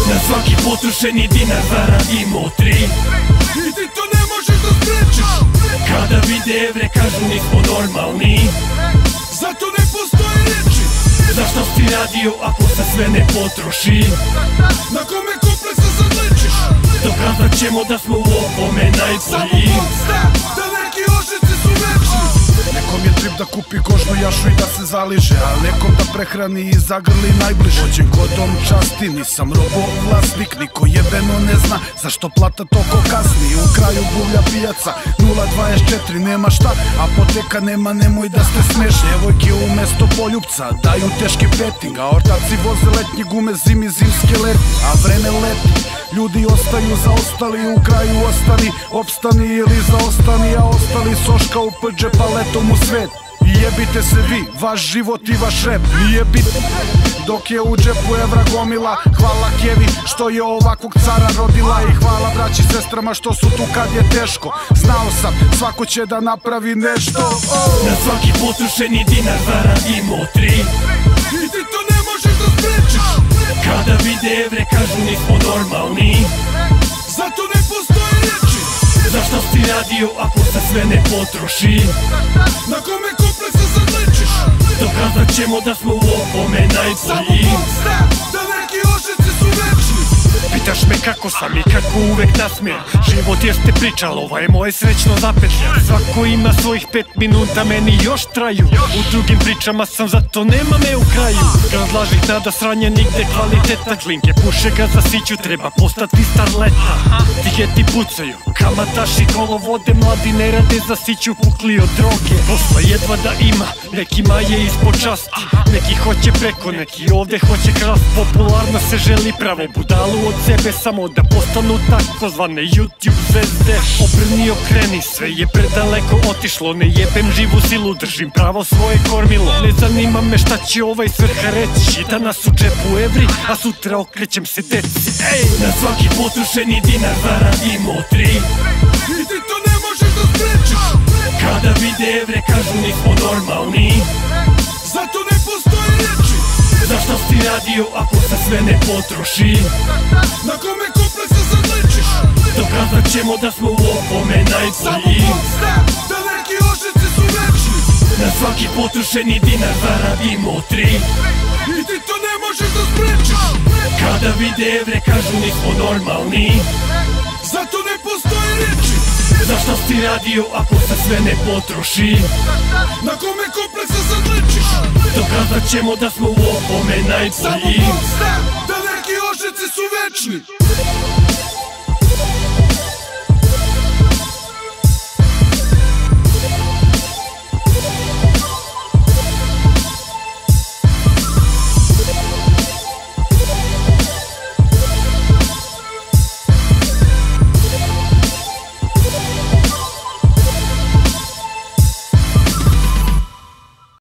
Na svaki potrošeni dinar zaradimo 3 I ti to ne možeš da sprečiš. Kada vide evre kažu nismo normalni. Zato ne postoje reči. Zašto si radio ako se sve ne potroši? Na kome kompleksa sad lečiš? Dokazat ćemo da smo u ovome Samo najbolji. Bog zna da neki ožici su večni. Nekom je trip da kupi kožnu jašu i da se zaliže, a nekom da prehrani i zagrli najbliže. Hoćem kodom časti, nisam robovlasnik. Niko jebeno ne zna zašto plata toko kasni. U kraju buvlja pijaca 0,24, nema šta, apoteka nema, nemoj da ste smešni. Evojke umesto poljupca daju teški petting, a ortaci voze letnje gume, zimi zimske leti. A vreme leti, ljudi ostaju zaostali, u kraju ostani, opstani ili zaostani, a ostali soška u prđe paletom u svet. I jebite se vi, vaš život i vaš rep, nije bitno dok je u džepu evra gomila. Hvala Kevi što je ovakvog cara rodila i hvala braći i sestrama što su tu kad je teško. Znao sam, svako će da napravi nešto. Na svaki potrošeni dinar zaradimo 3 I ti to ne možeš da sprečiš. Kada vide evre kažu nismo normalni. Zato ne postoje reči. Zašto si radio ako se sve ne potroši? Na kome kompleksa sad lečiš? Dokazat ćemo da smo u ovome Samo najbolji. Bog zna da neki ožici su večni. Pitaš me kako sam i kako uvek nasmijem. Život jeste priča, ali ovo je moje srećno zapetlje. Svako ima svojih 5 minuta, meni još traju. U drugim pričama sam, zato nema me u kraju. Razlažih nada sranja nigde kvaliteta. Klinke puše ga za siću, treba postati starleta. Dijeti pucaju, kamataši kolo vode, mladi ne rade za siću, pukli od droge. Posla jedva da ima, nekima je ispod časti. Neki hoće preko, neki ovde hoće krast. Popularno se želi pravo budalu od sebe, samo da postanu takozvane YouTube zvezde. Obrni okreni, sve je predaleko otišlo. Ne jebem živu silu, držim pravo svoje kormilo. Ne zanima me šta će ovaj svrha reći. Danas u džepu evri, a sutra okrećem se deci. Ej! Na svaki potrošeni dinar zaradimo 3 I ti to ne možeš da sprečiš. Kada vide evre kažu nismo normalni. Zato ne postoje reči. Zašto si radio ako se sve ne potroši? Na kome kompleksa sad lečiš? Dokazat ćemo da smo u ovome Samo najbolji. Bog zna da neki ožici su večni. Na svaki potrošeni dinar zaradimo 3 I ti to ne možeš da sprečiš. Kada vide evre kažu nismo normalni. Zato ne postoje reči. Zašto si radio ako se sve ne potroši? Na kome kompleksa sad lečiš? Dokazat ćemo da smo u ovome Samo najbolji. Bog zna da neki ožici su večni.